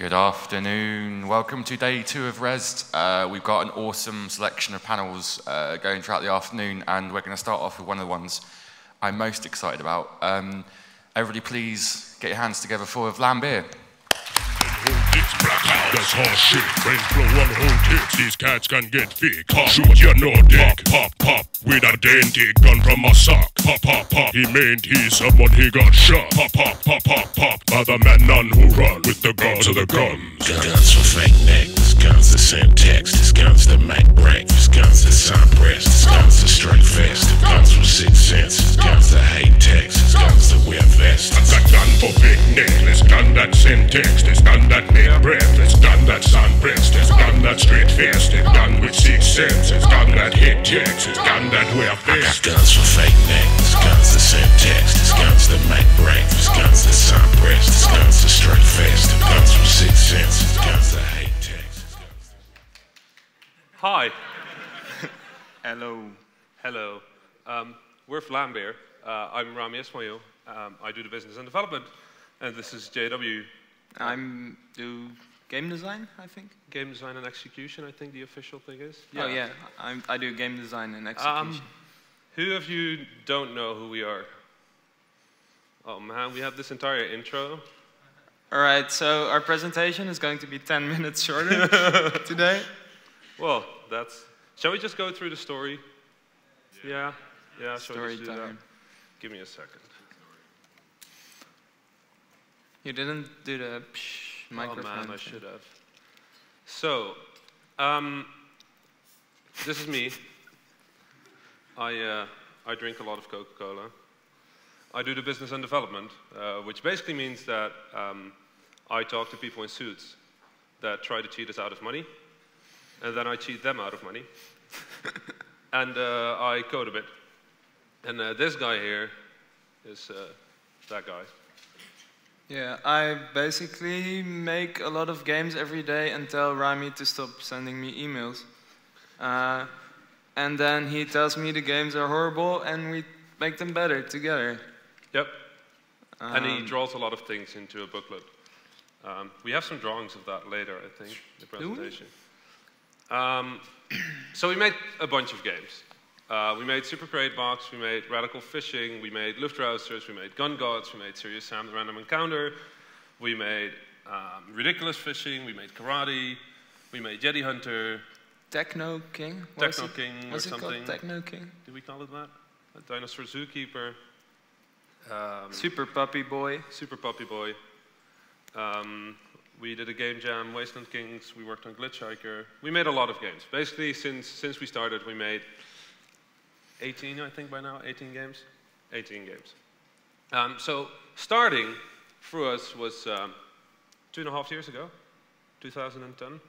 Good afternoon. Welcome to day 2 of Rezzed. We've got an awesome selection of panels going throughout the afternoon, and we're going to start off with one of the ones I'm most excited about. Everybody please get your hands together for Vlambeer. That's hard shit. Brains blow on whole tits. These cats can get big. Pop, shoot your no dick. Pop, pop, with a dainty gun from a sock. Pop, pop, pop. He meant he's someone he got shot. Pop, pop, pop, pop, pop. By the man none who run with the guns of the guns. Guns for fake neck. This guns the syntax. This guns the Mac break. This guns the sign press. This guns the straight fest. This guns for 6 cents. This guns the hate text. This guns the wear vest. That's a gun for big neck. This gun that syntax. This gun that big breath. This gun that sun pressed. This gun that straight fast. This gun with 6 cents. This gun that hit text. This gun that wear vest. Guns for fake neck. This guns the syntax. This guns the Mac break. This guns the sign press. This guns the straight fast. This guns for 6 cents. This guns the hate text. Hi. Hello. Hello. We're Vlambeer. I'm Rami Ismail. I do the business and development, and this is JW. I do game design, I think. Game design and execution, I think the official thing is. Yeah. Oh yeah, I do game design and execution. Who of you don't know who we are? Oh man, we have this entire intro. Alright, so our presentation is going to be 10 minutes shorter today. Well, shall we just go through the story? Yeah? Yeah, shall we just do that? Give me a second. You didn't do the microphone. Oh man, I should have. So, this is me. I drink a lot of Coca-Cola. I do the business and development, which basically means that I talk to people in suits that try to cheat us out of money, and then I cheat them out of money. And I code a bit. And this guy here is that guy. Yeah, I basically make a lot of games every day and tell Rami to stop sending me emails. And then he tells me the games are horrible and we make them better together. Yep. And he draws a lot of things into a booklet. We have some drawings of that later, I think, in the presentation. So we made a bunch of games. We made Super Crate Box, we made Radical Fishing, we made Luftrausers, we made Gun Gods, we made Serious Sam the Random Encounter, we made Ridiculous Fishing, we made Karate, we made Jedi Hunter. Techno King? Techno King or was something. It called Techno King? Did we call it that? A Dinosaur Zookeeper. Super Puppy Boy. Super Puppy Boy. We did a game jam, Wasteland Kings, we worked on Glitch Hiker. We made a lot of games. Basically, since we started, we made 18, I think by now, 18 games? 18 games. So starting for us was 2.5 years ago, 2010.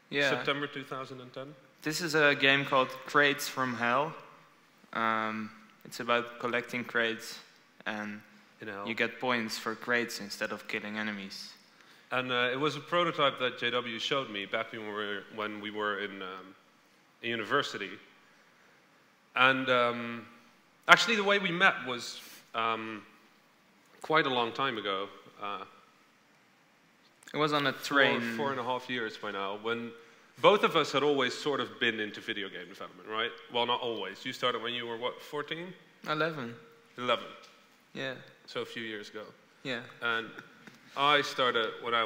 Yeah. September 2010. This is a game called Crates from Hell. It's about collecting crates, and you get points for crates instead of killing enemies. And it was a prototype that JW showed me back when we were in university. And actually, the way we met was quite a long time ago. It was on a train. 4.5 years by now, when both of us had always sort of been into video game development, right? Well, not always. You started when you were, what, 14? 11. 11. Yeah. So a few years ago. Yeah. And I started when I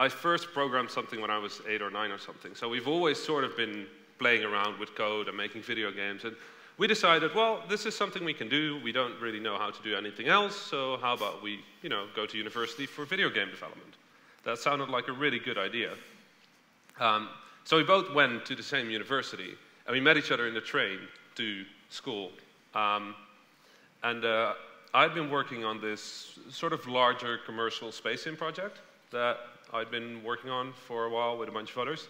first programmed something when I was 8 or 9 or something. So we've always sort of been playing around with code and making video games. And we decided, well, this is something we can do. We don't really know how to do anything else. So how about we, go to university for video game development? That sounded like a really good idea. So we both went to the same university. And we met each other in the train to school. And I'd been working on this sort of larger commercial space sim project that I'd been working on for a while with a bunch of others.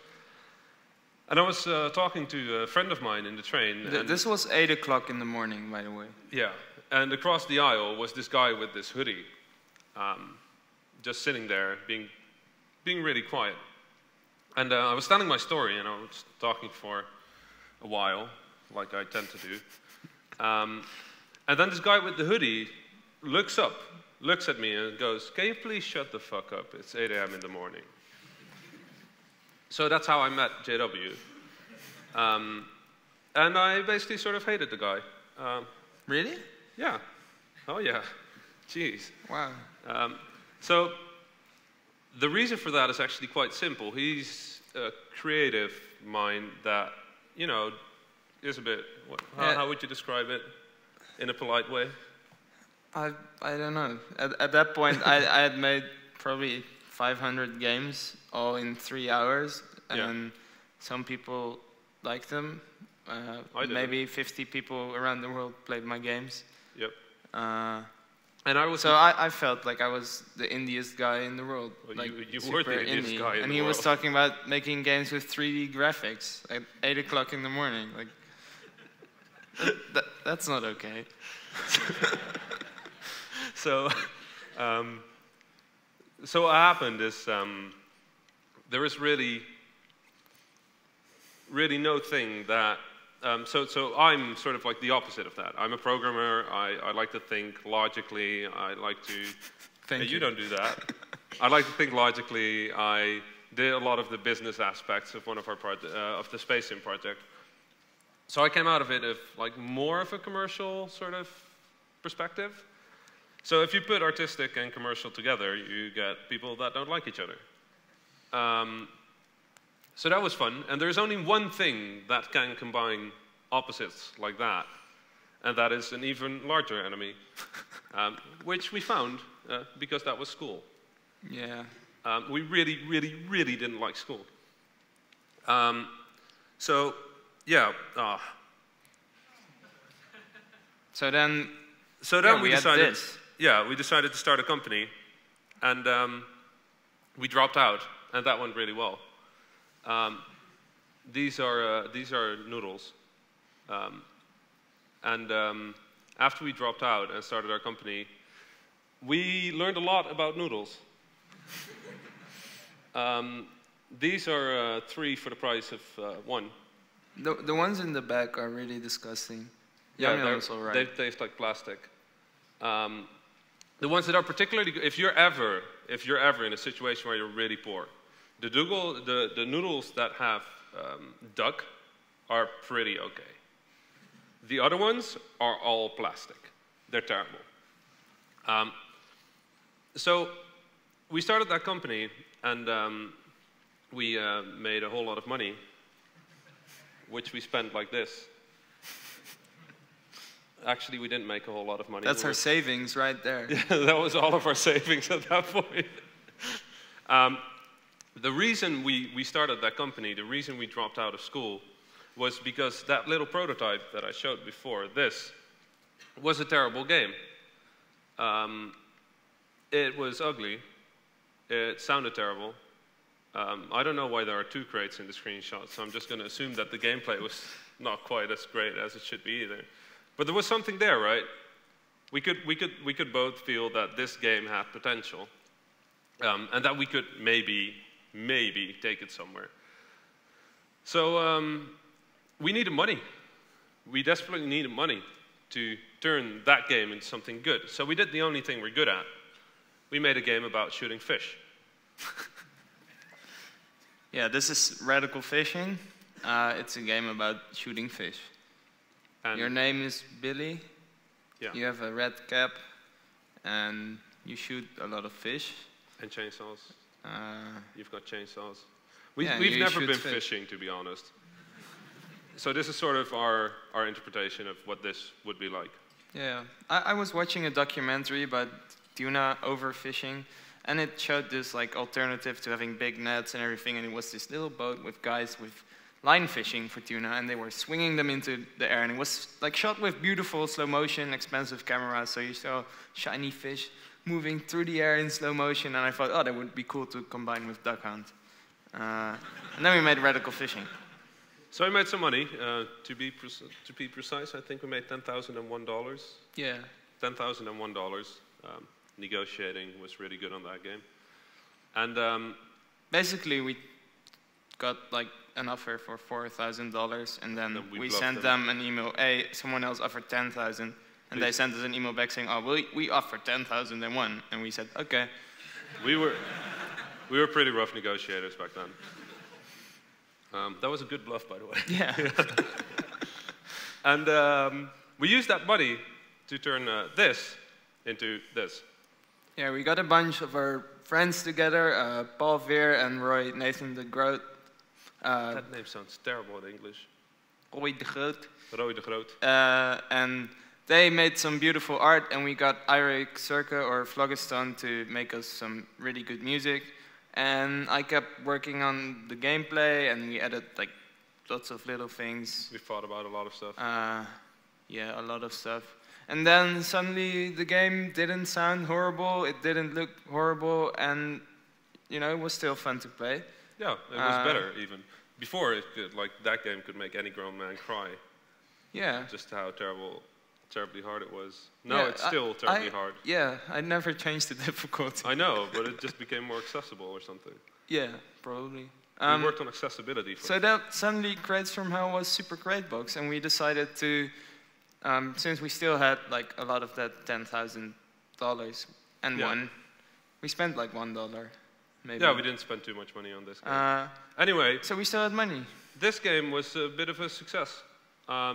And I was talking to a friend of mine in the train. This was 8 o'clock in the morning, by the way. Yeah, and across the aisle was this guy with this hoodie, just sitting there, being really quiet. And I was telling my story, and I was talking for a while, like I tend to do. And then this guy with the hoodie looks up looks at me and goes, "Can you please shut the fuck up? It's 8 a.m. in the morning." So that's how I met JW. And I basically sort of hated the guy. Really? Yeah. Oh, yeah. Jeez. Wow. So the reason for that is actually quite simple. He's a creative mind that, you know, is a bit, how would you describe it in a polite way? I don't know. At that point, I had made probably 500 games, all in 3 hours, and some people liked them. Maybe 50 people around the world played my games. Yep. And I felt like I was the indiest guy in the world. Well, like you were the indiest guy in the world. And he was talking about making games with 3D graphics at 8 o'clock in the morning. Like, that's not okay. So what happened is there is really no thing that. So I'm sort of like the opposite of that. I'm a programmer. I like to think logically. I like to. Thank you. You don't do that. I like to think logically. I did a lot of the business aspects of one of our of the Space Sim project. So I came out of it of like more of a commercial sort of perspective. So if you put artistic and commercial together, you get people that don't like each other. So that was fun, and there's only one thing that can combine opposites like that, and that is an even larger enemy, which we found because that was school. Yeah. We really, really, really didn't like school. So, yeah. So then we decided. Yeah, we decided to start a company, and we dropped out, and that went really well. These are noodles, and after we dropped out and started our company, we learned a lot about noodles. These are 3 for the price of 1. The ones in the back are really disgusting. Yeah, Yum-yum's all right. They taste like plastic. The ones that are particularly good, if you're ever in a situation where you're really poor, the noodles that have duck are pretty okay. The other ones are all plastic. They're terrible. So we started that company, and we made a whole lot of money, which we spent like this. Actually, we didn't make a whole lot of money. That's our savings right there. Yeah, that was all of our savings at that point. The reason we started that company, the reason we dropped out of school, was because that little prototype that I showed before, this, was a terrible game. It was ugly. It sounded terrible. I don't know why there are 2 crates in the screenshot, so I'm just going to assume that the gameplay was not quite as great as it should be either. But there was something there, right? We could both feel that this game had potential, and that we could maybe take it somewhere. So we needed money. We desperately needed money to turn that game into something good. So we did the only thing we're good at. We made a game about shooting fish. Yeah, this is Radical Fishing. It's a game about shooting fish. And your name is Billy. Yeah. You have a red cap, and you shoot a lot of fish. And chainsaws. You've got chainsaws. We've never been fishing, to be honest. So this is sort of our interpretation of what this would be like. Yeah, I was watching a documentary about tuna overfishing, and it showed this like alternative to having big nets and everything, and it was this little boat with guys with line fishing for tuna, and they were swinging them into the air, and it was like shot with beautiful slow motion, expensive cameras, so you saw shiny fish moving through the air in slow motion, and I thought, oh, that would be cool to combine with Duck Hunt. And then we made Radical Fishing. So I made some money. To be precise, I think we made $10,001. Yeah. $10,001. Negotiating was really good on that game. And basically, we got like an offer for $4,000, and then we sent them an email. Hey, someone else offered $10,000. And they sent us an email back saying, oh, we offer 10,001. And we said, okay. We were pretty rough negotiators back then. That was a good bluff, by the way. Yeah. And we used that money to turn this into this. Yeah, we got a bunch of our friends together, Paul Veer and Nathan de Groot. That name sounds terrible in English. Roy de Groot. Roy de Groot. And they made some beautiful art, and we got Eirik Circa or Phlogiston to make us some really good music. And I kept working on the gameplay, and we added like lots of little things. We thought about a lot of stuff. Yeah, a lot of stuff. And then suddenly the game didn't sound horrible, it didn't look horrible, and you know, it was still fun to play. Yeah, it was better even. Before, it could, like, that game could make any grown man cry. Yeah. Just how terribly hard it was. No, it's still terribly hard. Yeah, I never changed the difficulty. I know, but it just became more accessible or something. Yeah, probably. We worked on accessibility. So that suddenly Crates from Hell was Super Crate Box, and we decided to, since we still had like a lot of that $10,000 and one, we spent like $1. Maybe. Yeah, we didn't spend too much money on this game. Anyway. So we still had money. This game was a bit of a success.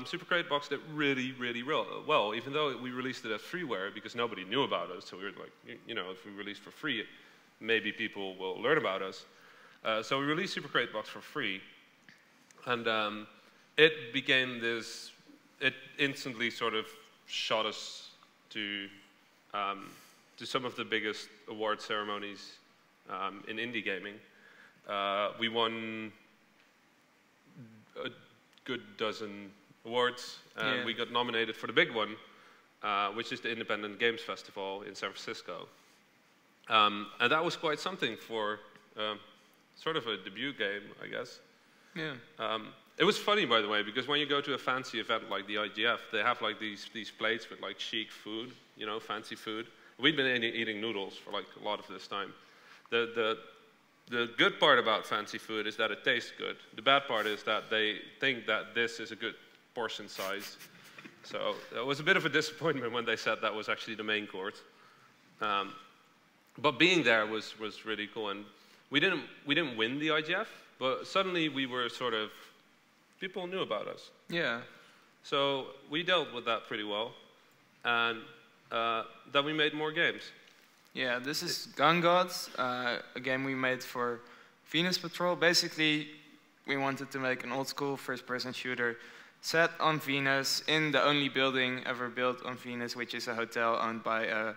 Super Crate Box did really, really well, even though we released it as freeware because nobody knew about us. So we were like, you know, if we release for free, maybe people will learn about us. So we released Super Crate Box for free. And it became this, it instantly sort of shot us to some of the biggest award ceremonies in indie gaming. We won a good dozen awards, and we got nominated for the big one, which is the Independent Games Festival in San Francisco. And that was quite something for sort of a debut game, I guess. Yeah. It was funny, by the way, because when you go to a fancy event like the IGF, they have like these plates with like chic food, you know, fancy food. We'd been eating noodles for like a lot of this time. The good part about fancy food is that it tastes good. The bad part is that they think that this is a good portion size. So it was a bit of a disappointment when they said that was actually the main course. But being there was really cool, and we didn't win the IGF, but suddenly we were sort of, people knew about us. Yeah. So we dealt with that pretty well, and then we made more games. Yeah, this is Gun Gods, a game we made for Venus Patrol. Basically, we wanted to make an old-school first-person shooter set on Venus in the only building ever built on Venus, which is a hotel owned by a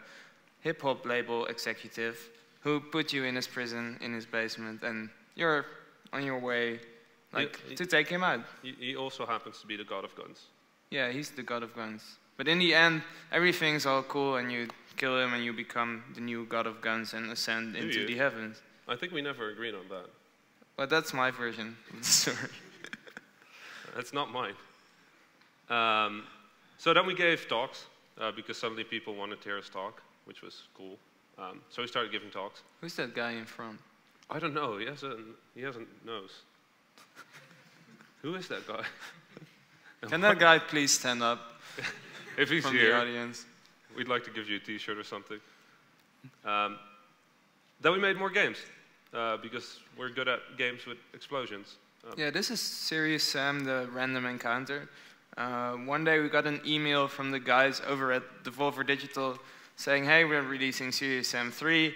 hip-hop label executive who put you in his prison, in his basement, and you're on your way to take him out. He also happens to be the god of guns. Yeah, he's the god of guns. But in the end, everything's all cool, and you kill him, and you become the new god of guns and ascend into the heavens. I think we never agreed on that. Well, that's my version of the story. That's not mine. So then we gave talks, because suddenly people wanted to hear us talk, which was cool. So we started giving talks. Who's that guy in front? I don't know. He has a nose. Who is that guy? Can that guy please stand up? If he's from here, the audience, we'd like to give you a T-shirt or something. Then we made more games, because we're good at games with explosions. Yeah, this is Serious Sam, the random encounter. One day we got an email from the guys over at Devolver Digital saying, hey, we're releasing Serious Sam 3.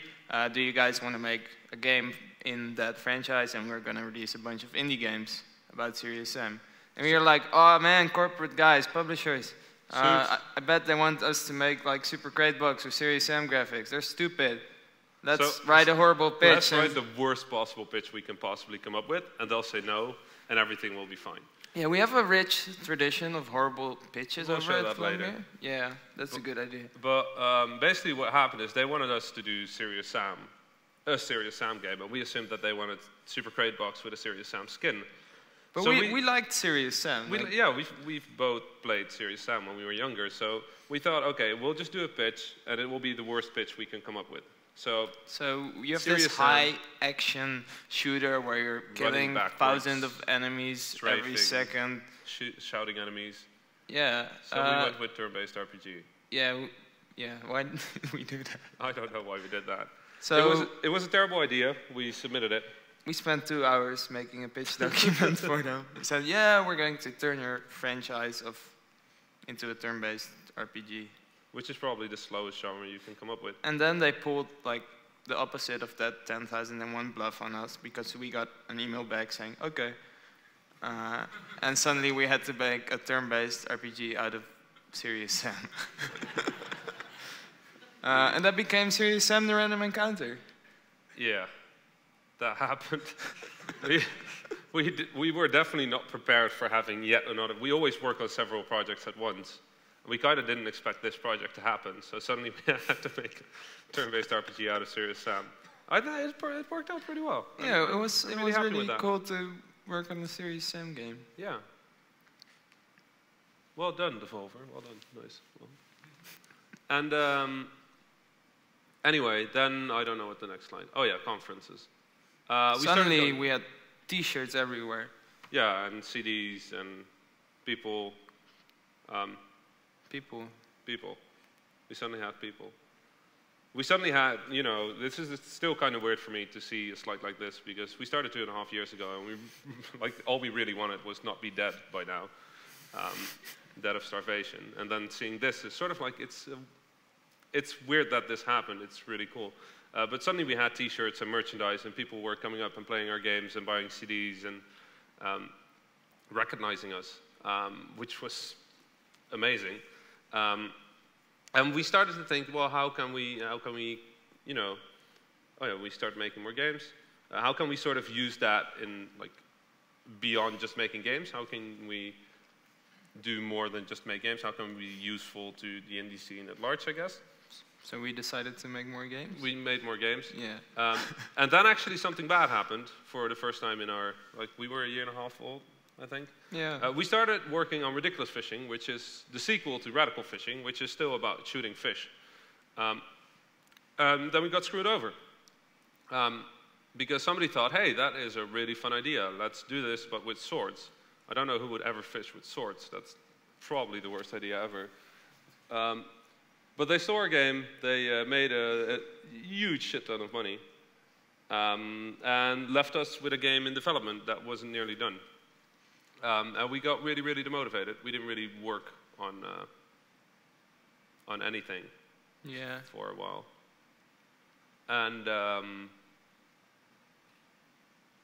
Do you guys want to make a game in that franchise? And we're going to release a bunch of indie games about Serious Sam. And we were like, oh man, corporate guys, publishers. I bet they want us to make like Super Crate Box or Serious Sam graphics. They're stupid. Let's write a horrible pitch. Let's write the worst possible pitch we can possibly come up with, and they'll say no, and everything will be fine. Yeah, we have a rich tradition of horrible pitches We'll over show at that later. Vlambeer. Yeah, that's a good idea. But basically what happened is they wanted us to do Serious Sam, a Serious Sam game, and we assumed that they wanted Super Crate Box with a Serious Sam skin. But so we liked Serious Sam. Yeah, we've both played Serious Sam when we were younger, so we thought, okay, we'll just do a pitch, and it will be the worst pitch we can come up with. So you have Serious this high-action shooter where you're killing thousands of enemies every second. Shouting enemies. Yeah. So we went with turn-based RPG. Yeah. Yeah. Why did we do that? I don't know why we did that. So it was a terrible idea. We submitted it. we spent 2 hours making a pitch document for them. We said, yeah, we're going to turn your franchise into a turn-based RPG. Which is probably the slowest genre you can come up with. And then they pulled like the opposite of that 10,001 bluff on us because we got an email back saying, okay. And suddenly we had to make a turn-based RPG out of Serious Sam. And that became Serious Sam the Random Encounter. Yeah, that happened. we were definitely not prepared for having yet another. We always work on several projects at once. We kind of didn't expect this project to happen, so suddenly we had to make a turn-based RPG out of Serious Sam. I think it worked out pretty well. Yeah, it was really that. cool to work on the Serious Sam game. Yeah. Well done, Devolver. Well done. Nice. Well. And anyway, then I don't know what the next line. Oh yeah, conferences. Suddenly we had T-shirts everywhere. Yeah, and CDs and people. People. We suddenly had people. We suddenly had, you know, this is still kind of weird for me to see a slide like this because we started 2.5 years ago and we, like, all we really wanted was not be dead by now, dead of starvation. And then seeing this is sort of like, it's weird that this happened. It's really cool. But suddenly we had T-shirts and merchandise and people were coming up and playing our games and buying CDs and recognizing us, which was amazing. And we started to think, well, how can we, you know, oh yeah, we start making more games. How can we sort of use that in, like, beyond just making games? How can we do more than just make games? How can we be useful to the indie scene at large, I guess? So we decided to make more games? We made more games. Yeah. And then actually something bad happened for the first time in our, like, we were 1.5 years old, I think. Yeah. We started working on Ridiculous Fishing, which is the sequel to Radical Fishing, which is still about shooting fish. Then we got screwed over. Because somebody thought, hey, that is a really fun idea. Let's do this, but with swords. I don't know who would ever fish with swords. That's probably the worst idea ever. But they saw our game. They made a huge shit ton of money. And left us with a game in development that wasn't nearly done. And we got really, really demotivated. We didn't really work on anything for a while. And,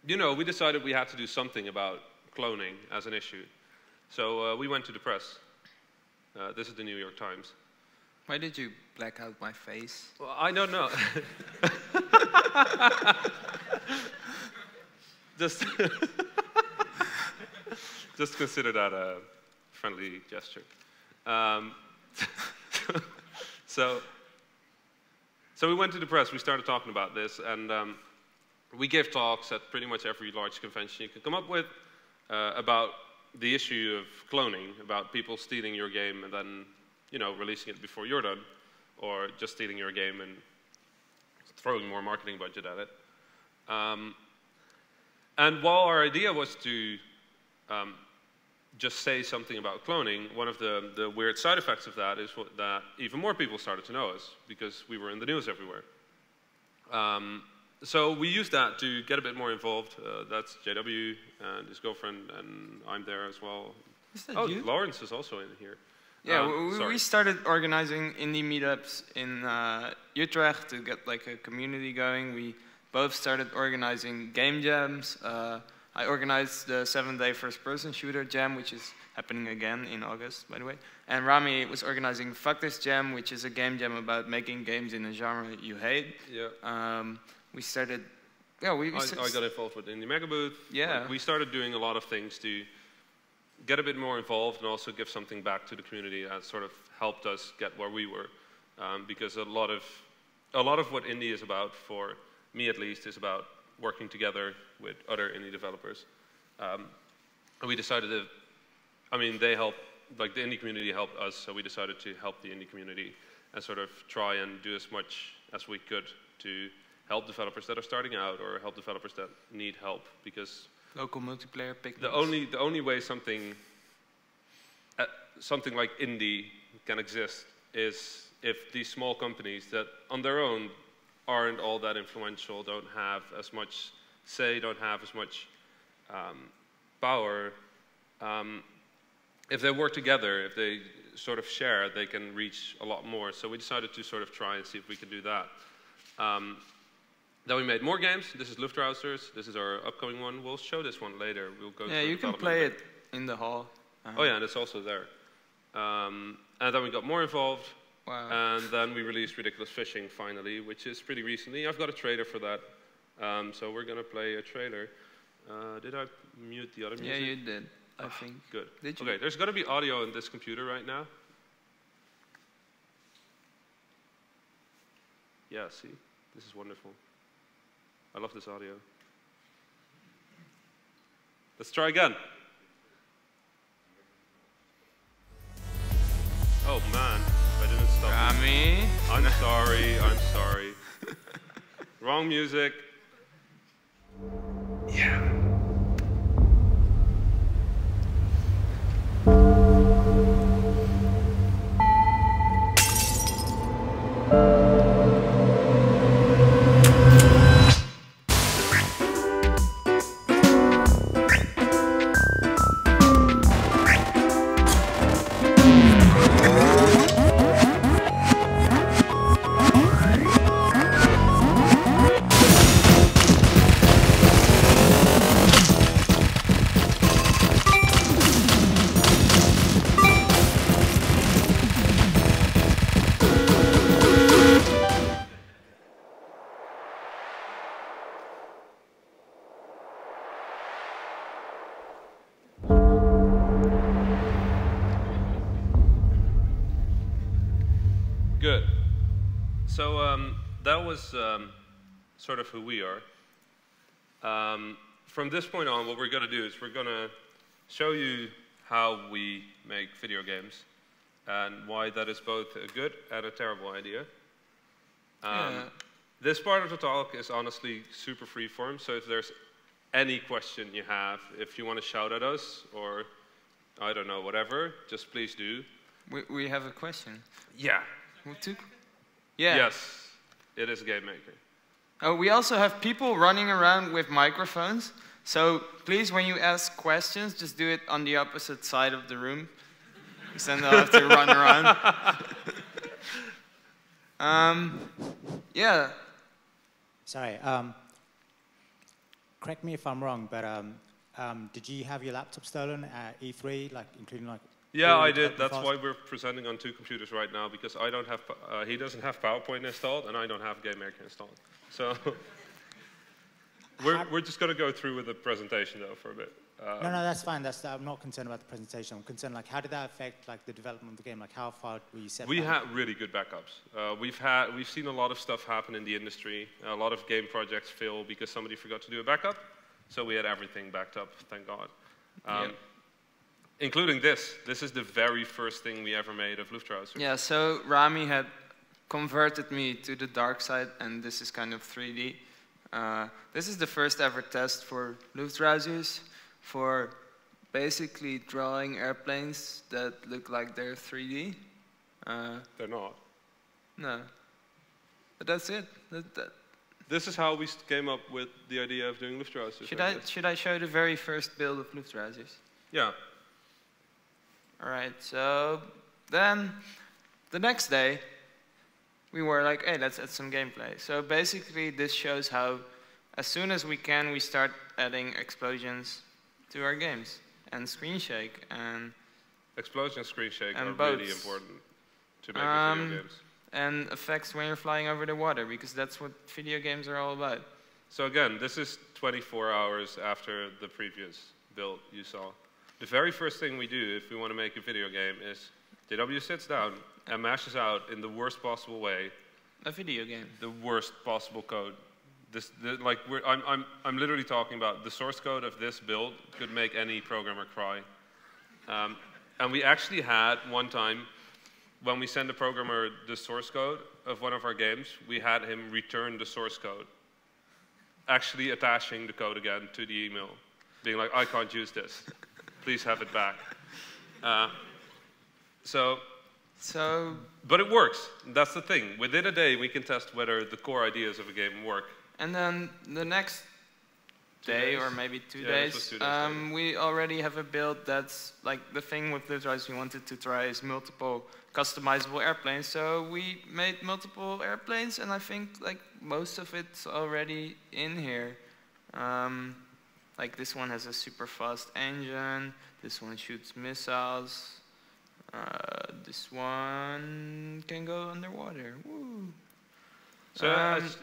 you know, we decided we had to do something about cloning as an issue. So we went to the press. This is the New York Times. Why did you black out my face? Well, I don't know. Just consider that a friendly gesture. So we went to the press, we started talking about this, and we gave talks at pretty much every large convention you could come up with about the issue of cloning, about people stealing your game and then, you know, releasing it before you're done, or just stealing your game and throwing more marketing budget at it. And while our idea was to just say something about cloning, one of the weird side effects of that is that even more people started to know us because we were in the news everywhere. So we used that to get a bit more involved. That's JW and his girlfriend, and I'm there as well. Is that oh, you? Lawrence is also in here. Yeah, we started organizing indie meetups in Utrecht to get like a community going. We both started organizing game jams. I organized the 7-day first-person shooter jam, which is happening again in August, by the way. And Rami was organizing Fuck This Jam, which is a game jam about making games in a genre you hate. Yeah. We started, yeah, I got involved with Indie Mega Booth. Yeah. Like, we started doing a lot of things to get a bit more involved and also give something back to the community that sort of helped us get where we were. Because a lot of what indie is about, for me at least, is about working together with other indie developers. And we decided that, I mean, they helped, like the indie community helped us, so we decided to help the indie community and sort of try and do as much as we could to help developers that are starting out or help developers that need help, because local multiplayer picnics. the only way something something like indie can exist is if these small companies that on their own aren't all that influential, don't have as much say, don't have as much power, if they work together, if they sort of share, they can reach a lot more. So we decided to sort of try and see if we could do that. Then we made more games. This is Luftrausers. This is our upcoming one. We'll show this one later. We'll go Yeah, you can play it in the hall. Oh yeah, and it's also there. And then we got more involved. Wow. And then we released Ridiculous Fishing finally, which is pretty recently. I've got a trailer for that. So we're going to play a trailer. Did I mute the other music? Yeah, you did, I think. Good. Did you? Okay, there's got to be audio in this computer right now. Yeah, see? This is wonderful. I love this audio. Let's try again. Oh man, I didn't stop. Rami. I'm sorry, I'm sorry. Wrong music. Yeah. Good. So that was sort of who we are. From this point on, what we're going to do is we're going to show you how we make video games and why that is both a good and a terrible idea. This part of the talk is honestly super freeform, so if there's any question you have, if you want to shout at us or, I don't know, whatever, just please do. We have a question. Yeah. Yeah. Yes, it is Game Maker. Oh, we also have people running around with microphones. So please, when you ask questions, just do it on the opposite side of the room. Because then they'll have to run around. Yeah. Sorry. Correct me if I'm wrong, but did you have your laptop stolen at E3, like including like? Yeah, I did. That's why we're presenting on two computers right now, because I don't have, he doesn't have PowerPoint installed, and I don't have Game Maker installed. So we're just going to go through with the presentation though for a bit. No, that's fine. I'm not concerned about the presentation. I'm concerned like how did that affect like the development of the game? Like how far were you set? We had really good backups. We've seen a lot of stuff happen in the industry. A lot of game projects fail because somebody forgot to do a backup. So we had everything backed up, thank God. Including this. This is the very first thing we ever made of Luftrausers. Yeah, so Rami had converted me to the dark side, and this is kind of 3D. This is the first ever test for Luftrausers, for basically drawing airplanes that look like they're 3D. They're not. No. But that's it. This is how we came up with the idea of doing Luftrausers. Should I show the very first build of Luftrausers? Yeah. All right, so then the next day, we were like, hey, let's add some gameplay. So basically, this shows how, as soon as we can, we start adding explosions to our games, and screen shake, and explosion and screen shake are boats. really important to make video games. And effects when you're flying over the water, because that's what video games are all about. So again, this is 24 hours after the previous build you saw. The very first thing we do if we want to make a video game is DW sits down and mashes out in the worst possible way a video game. The worst possible code. I'm literally talking about the source code of this build could make any programmer cry. And we actually had one time when we send a programmer the source code of one of our games, we had him return the source code, actually attaching the code again to the email, being like, I can't use this. Please have it back. So, but it works. That's the thing. Within a day, we can test whether the core ideas of a game work. And then the next day, or maybe 2 days, this was 2 days we already have a build that's like the thing with Luftrausers we wanted to try is multiple customizable airplanes. So we made multiple airplanes, and I think like most of it's already in here. Like this one has a super fast engine. This one shoots missiles. This one can go underwater. Woo. So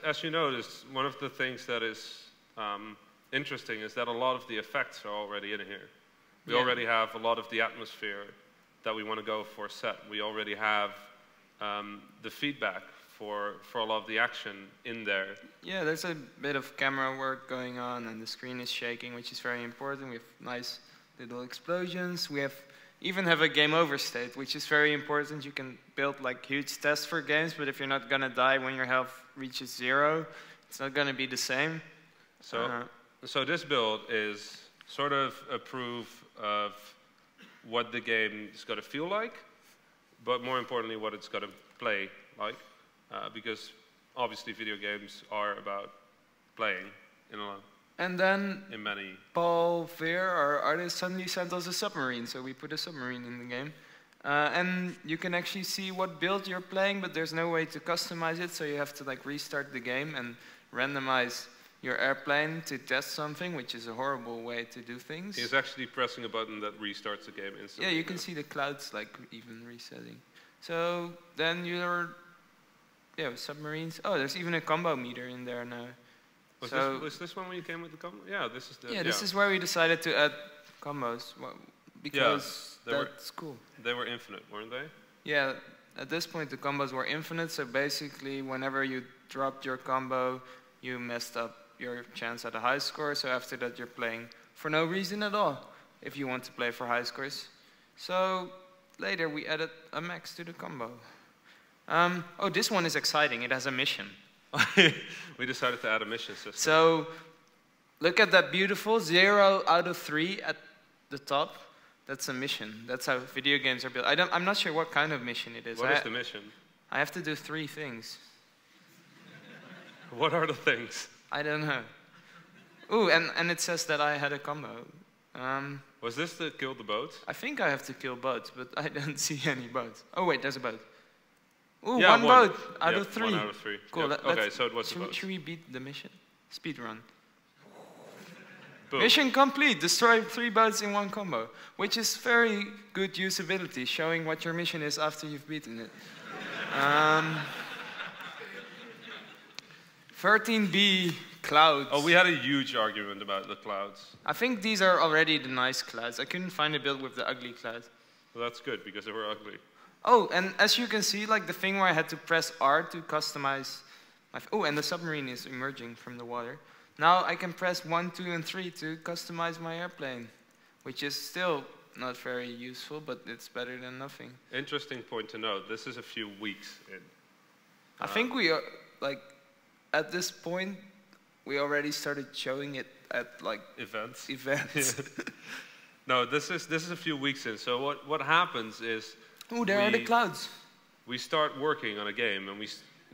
as you noticed, one of the things that is interesting is that a lot of the effects are already in here. We already have a lot of the atmosphere that we want to go for set. We already have the feedback for a lot of the action in there. Yeah, there's a bit of camera work going on, and the screen is shaking, which is very important. We have nice little explosions. We even have a game over state, which is very important. You can build like huge tests for games, but if you're not gonna die when your health reaches 0, it's not gonna be the same. So this build is sort of a proof of what the game is gonna feel like, but more importantly, what it's gonna play like, because obviously video games are about playing and then in many. Vlambeer, our artist, suddenly sent us a submarine, so we put a submarine in the game. And you can actually see what build you're playing, but there's no way to customize it, so you have to like restart the game and randomize your airplane to test something, which is a horrible way to do things. He's actually pressing a button that restarts the game instantly. Yeah, you can see the clouds like even resetting. So then you're, submarines. Oh, there's even a combo meter in there now. Was this one when you came with the combo? Yeah, this is the... Yeah, this is where we decided to add combos, because that's cool. They were infinite, weren't they? Yeah, at this point the combos were infinite, so basically whenever you dropped your combo, you messed up your chance at a high score, so after that you're playing for no reason at all, if you want to play for high scores. So later we added a max to the combo. Oh, this one is exciting, it has a mission. We decided to add a mission system. So, look at that beautiful 0 out of 3 at the top. That's a mission. That's how video games are built. I'm not sure what kind of mission it is. What is the mission? I have to do 3 things. What are the things? I don't know. Ooh, and it says that I had a combo. Was this to kill the boats? I think I have to kill boats, but I don't see any boats. Oh wait, there's a boat. Ooh, yeah, one boat out of 3. 1 out of 3. Cool. Yep. Okay, so it was the boat. Should we beat the mission? Speed run. Boom. Mission complete. Destroy 3 boats in 1 combo, which is very good usability, showing what your mission is after you've beaten it. 13B clouds. Oh, we had a huge argument about the clouds. I think these are already the nice clouds. I couldn't find a build with the ugly clouds. Well, that's good because they were ugly. Oh, and as you can see, like the thing where I had to press R to customize my... Oh, and the submarine is emerging from the water. Now I can press 1, 2, and 3 to customize my airplane, which is still not very useful, but it's better than nothing. Interesting point to note. This is a few weeks in. I think we are, like, at this point, we already started showing it at, like... Events. No, this is a few weeks in. So what happens is... Oh, there are the clouds. We start working on a game, and we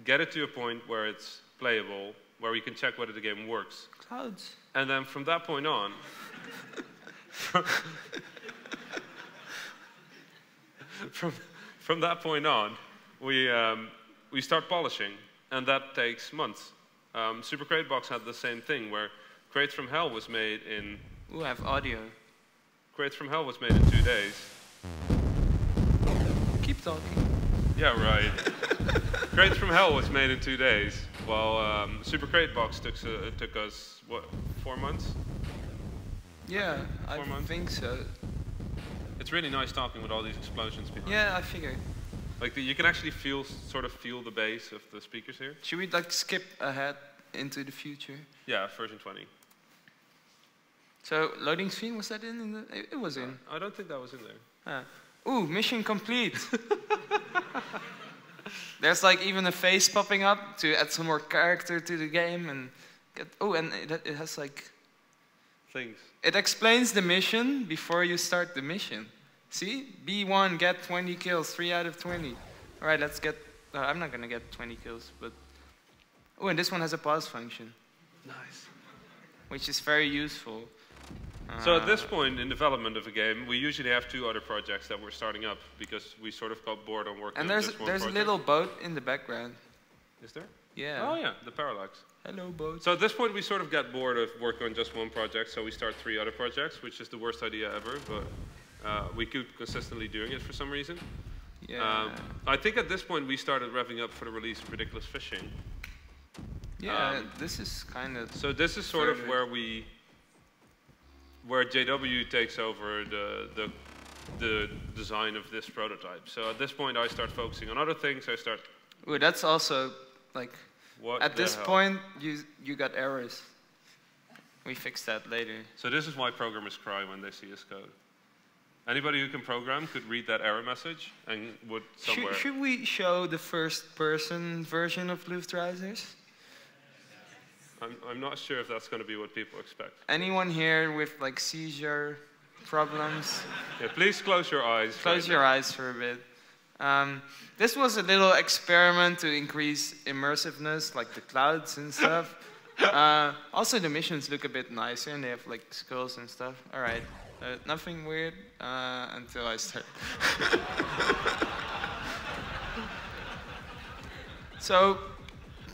get it to a point where it's playable, where we can check whether the game works. Clouds. And then from that point on, from that point on, we start polishing, and that takes months. Super Crate Box had the same thing, where Crates from Hell was made in... Ooh, I have audio. Crates from Hell was made in 2 days. Keep talking. Yeah, right. Crates from Hell was made in 2 days, while Super Crate Box took us, what, 4 months? Yeah, 4 months? I think so. It's really nice talking with all these explosions behind. Yeah, I figured. Like you can actually sort of feel the bass of the speakers here. Should we like skip ahead into the future? Yeah, version 20. So loading screen, was that in the? It was in. I don't think that was in there. Ooh, mission complete. There's like even a face popping up to add some more character to the game and get. Oh, and it has like things. It explains the mission before you start the mission. See? B1, get 20 kills, 3 out of 20. All right, let's get, I'm not gonna get 20 kills, but, oh, and this one has a pause function. Nice. Which is very useful. So at this point in development of a game, we usually have 2 other projects that we're starting up because we sort of got bored on working and on just one there's project. a little boat in the background. Is there? Yeah. Oh yeah, the parallax. Hello, boat. So at this point we sort of get bored of working on just one project, so we start 3 other projects, which is the worst idea ever, but we keep consistently doing it for some reason. Yeah. I think at this point we started revving up for the release of Ridiculous Fishing. Yeah, this is kind of... So this is sort of where JW takes over the design of this prototype. So at this point I start focusing on other things. I start... Ooh, that's also, like, What at the this hell? point, you got errors. We fix that later. So this is why programmers cry when they see this code. Anybody who can program could read that error message and would somewhere... Should we show the first-person version of Luftrausers? I'm not sure if that's going to be what people expect. Anyone here with, like, seizure problems? Yeah, please close your eyes. Close your eyes for a bit. This was a little experiment to increase immersiveness, like the clouds and stuff. Also, the missions look a bit nicer, and they have, like, skulls and stuff. All right. Nothing weird until I start. So,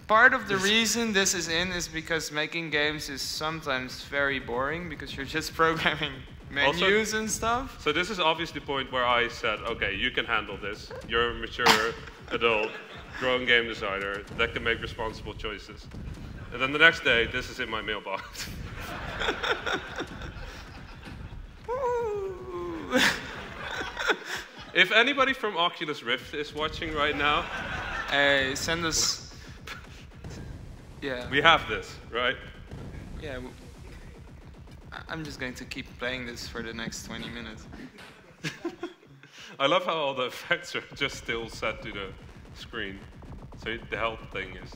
part of the reason this is in is because making games is sometimes very boring because you're just programming menus and stuff. So this is obviously the point where I said, okay, you can handle this. You're a mature adult, grown game designer that can make responsible choices. And then the next day, this is in my mailbox. If anybody from Oculus Rift is watching right now, hey, send us. Yeah. We have this, right? Yeah. I'm just going to keep playing this for the next 20 minutes. I love how all the effects are just still set to the screen. So the health thing is...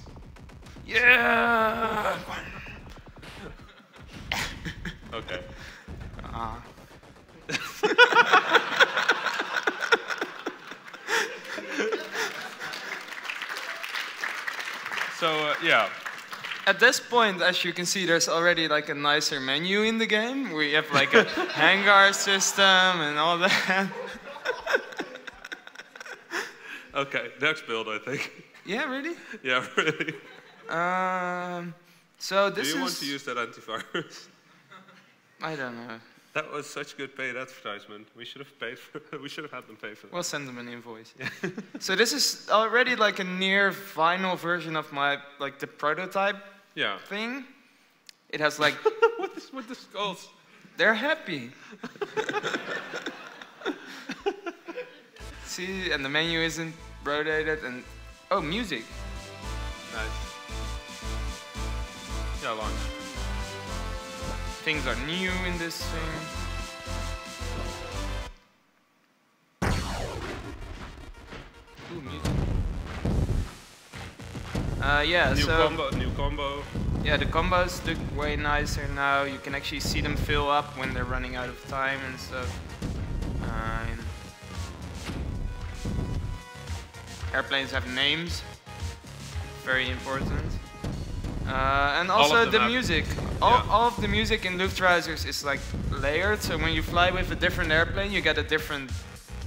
Yeah! Okay. So, yeah. At this point, as you can see, there's already like a nicer menu in the game. We have like a hangar system and all that. Okay, next build, I think. Yeah, really? Yeah, really. So this is... Do you want to use that antivirus? I don't know. That was such good paid advertisement. We should have paid for. We should have had them pay for that. We'll send them an invoice. Yeah. So this is already like a near final version of my the prototype thing. It has like what is with the skulls? They're happy. See, and the menu isn't rotated, and oh, music. Nice. Yeah, launch. Things are new in this thing. Ooh, music. Yeah, New combo. Yeah, the combos look way nicer now. You can actually see them fill up when they're running out of time and stuff. Airplanes have names. Very important. And also the music. All of the music in Luftrausers is like layered, so when you fly with a different airplane, you get a different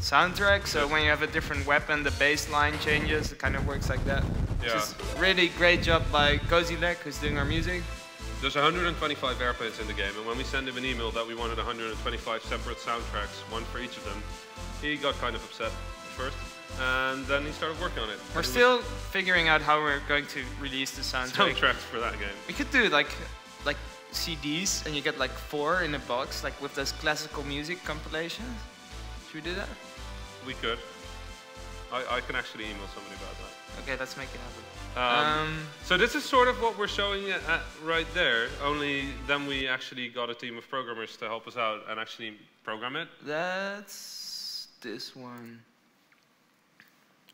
soundtrack. So when you have a different weapon, the bass line changes. It kind of works like that. Yeah. Just really great job by Cozy Leg, who's doing our music. There's 125 airplanes in the game, and when we sent him an email that we wanted 125 separate soundtracks, one for each of them, he got kind of upset first. And then he started working on it. We're still figuring out how we're going to release the soundtrack. Soundtracks for that game. We could do like CDs, and you get like 4 in a box, like with those classical music compilations. Should we do that? We could. I can actually email somebody about that. Okay, let's make it happen. So this is sort of what we're showing right there, only then we actually got a team of programmers to help us out and actually program it. That's this one.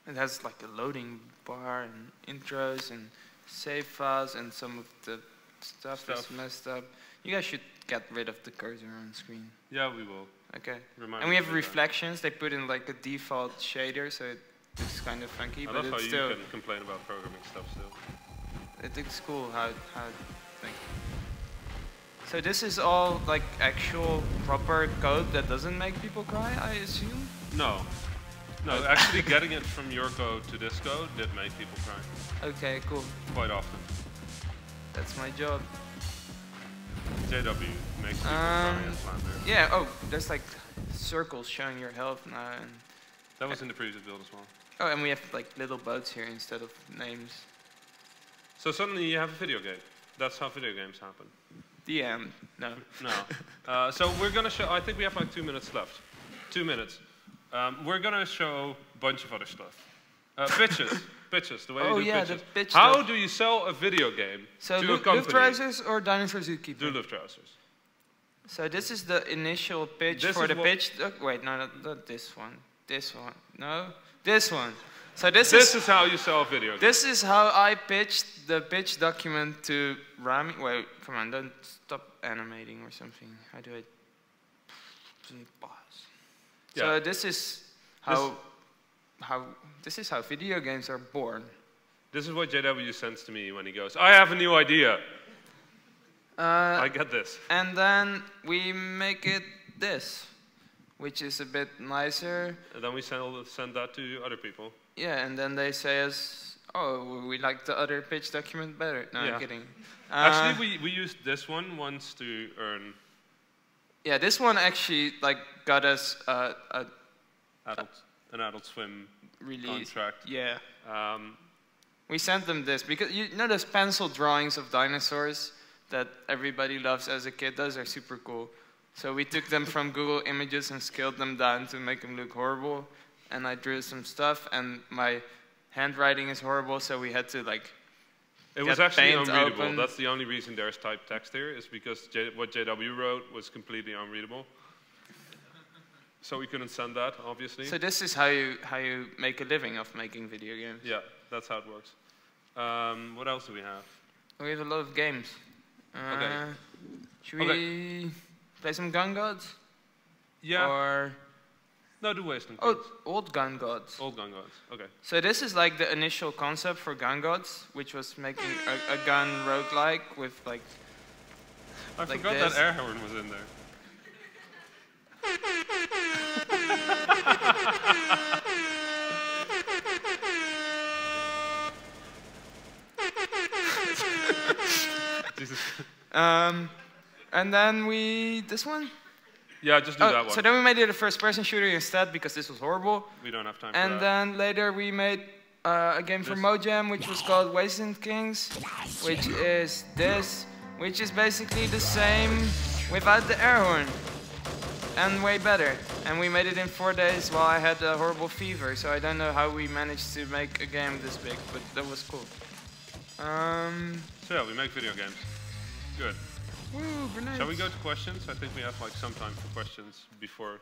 It has like a loading bar and intros and save files, and some of the stuff is messed up. You guys should get rid of the cursor on screen. Yeah, we will. Okay. Remind And we me have to do that. reflections. They put in like a default shader, so it looks kind of funky, I but love how it's you still can complain about programming stuff still. it looks cool how like. So this is all like actual proper code that doesn't make people cry, I assume. No. No, actually getting it from your code to this code did make people cry. Okay, cool. Quite often. That's my job. JW makes people cry in Vlambeer. Yeah. Oh, there's like circles showing your health now, and That was in the previous build as well. oh, and we have like little boats here instead of names. So suddenly you have a video game. That's how video games happen. The end. No. No. So we're gonna show, I think we have like 2 minutes left. 2 minutes. We're gonna show a bunch of other stuff. Pitches. Pitches, the way Oh, you do yeah, pitches. the pitch How stuff. do you sell a video game So to a company? Luftrausers or Dinosaur Zookeeper? Do Luftrausers. So this is the initial pitch This for is the what- pitch. Wait, no, not this one. This one. No, this one. So this This is how you sell a video game. this is how I pitched the pitch document to Rami. Wait, come on, don't stop animating or something. How do I pause? Yeah. So this is how video games are born. This is what JW sends to me when he goes, I have a new idea. I get this. And then we make it this, which is a bit nicer. And then we send that to other people. Yeah, and then they say us, oh, we like the other pitch document better. No, Yeah. I'm kidding. Actually, we used this one once to earn Yeah, this one actually like got us an Adult Swim release. contract. Yeah. Um, We sent them this because you know those pencil drawings of dinosaurs that everybody loves as a kid? Those are super cool. So we took them from Google Images and scaled them down to make them look horrible. And I drew some stuff, and my handwriting is horrible, so we had to like. it was Get actually paint unreadable. open. That's the only reason there's typed text here, is because what JW wrote was completely unreadable. So we couldn't send that, obviously. So this is how you make a living of making video games. Yeah, that's how it works. What else do we have? We have a lot of games. Okay. Should we play some Gun Gods? Yeah. Or No, do Wasteland oh, Kings. old Gun Gods. Old Gun Gods. Okay. So this is like the initial concept for Gun Gods, which was making a gun roguelike with like. I Like forgot this. that air horn was in there. Jesus. And then this one. Yeah, just do that one. So then we made it a first-person shooter instead because this was horrible. We don't have time for And that. then later we made a game for This. Mojam, which was called Wasteland Kings, which is this, which is basically the same without the air horn, and way better. And we made it in 4 days while I had a horrible fever, so I don't know how we managed to make a game this big, but that was cool. So yeah, we make video games. Good. Woo, grenades. Shall we go to questions? I think we have like some time for questions before.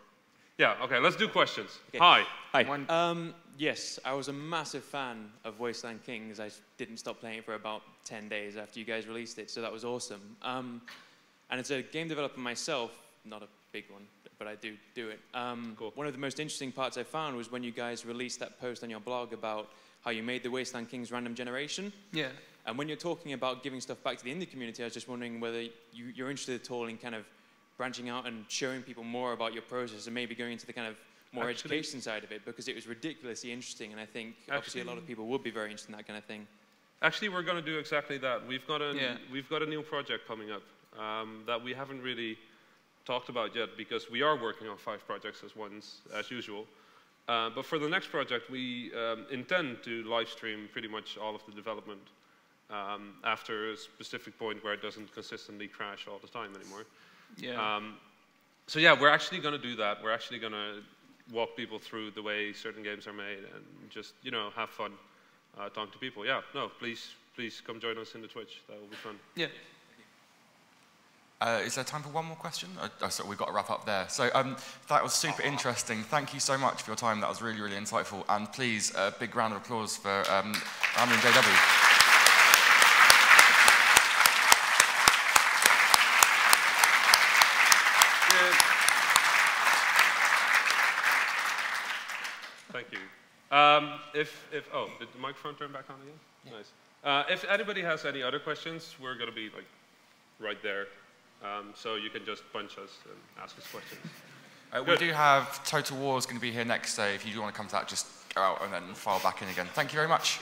Yeah, okay, let's do questions. Okay. Hi. Hi. Yes, I was a massive fan of Wasteland Kings. I didn't stop playing it for about 10 days after you guys released it, so that was awesome. And it's a game developer myself, not a big one, but I do it. Cool. One of the most interesting parts I found was when you guys released that post on your blog about how you made the Wasteland Kings random generation. Yeah. And when you're talking about giving stuff back to the indie community, I was just wondering whether you're interested at all in kind of branching out and showing people more about your process and maybe going into the kind of more education side of it, because it was ridiculously interesting, and I think obviously a lot of people would be very interested in that kind of thing. Actually, we're going to do exactly that. We've got a new project coming up that we haven't really talked about yet, because we are working on 5 projects as usual. But for the next project, we intend to live stream pretty much all of the development after a specific point where it doesn't consistently crash all the time anymore. Yeah. So yeah, we're actually going to do that. We're actually going to walk people through the way certain games are made and just, you know, have fun talking to people. Yeah, no, please come join us in the Twitch. That will be fun. Yeah. Is there time for one more question? Sorry, we've got to wrap up there. So that was super interesting. Thank you so much for your time. That was really, really insightful. And please, a big round of applause for Rami and JW. Thank you. Oh, did the microphone turn back on again? Yeah. Nice. If anybody has any other questions, we're going to be like right there. So you can just punch us and ask us questions. We do have Total War's going to be here next, so if you do want to come to that, just go out and then file back in again. Thank you very much.